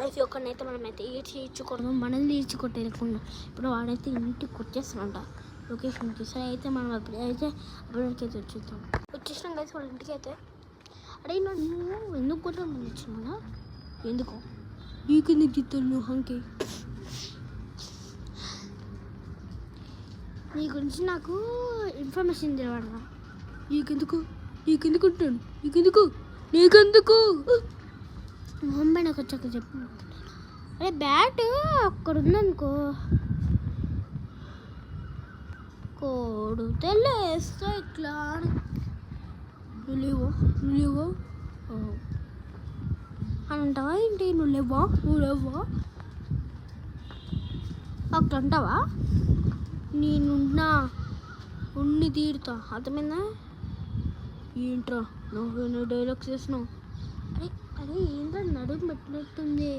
ప్రతి ఒక్కరినైతే మనమైతే ఈడ్చుకోవడం మనల్ని ఈడ్చుకొట్టేయకుండా ఇప్పుడు వాడైతే ఇంటికి వచ్చేస్తానంట లొకేషన్కి. సరే అయితే మనం అప్పుడైతే వచ్చేద్దాం. వచ్చేసినాం కలిసి వాళ్ళ ఇంటికి అయితే. అరే నువ్వు ఎందుకు కొట్టాను వచ్చినా ఎందుకు ఈ కిందకి చిత్తాను నువ్వు హంకి నీ గురించి నాకు ఇన్ఫర్మేషన్ తెలియడరా. నీకెందుకు ఉంటాను నీకెందుకు ముంబై నాకు వచ్చాక చెప్పు. అరే బ్యాట్ అక్కడ ఉందనుకో కోడు తెల్లేస్తా ఇట్లా నువ్వు లేవో అని అంటావా ఏంటి? నువ్వు లేవా అట్లా అంటావా? నేనున్నా ఉన్ని తీరుతా అర్థమైందా? ఏంట్రా నువ్వు డైలాగ్స్ చేసినావు? అరే ఏంట్రా నడుము పెట్టినట్టుంది.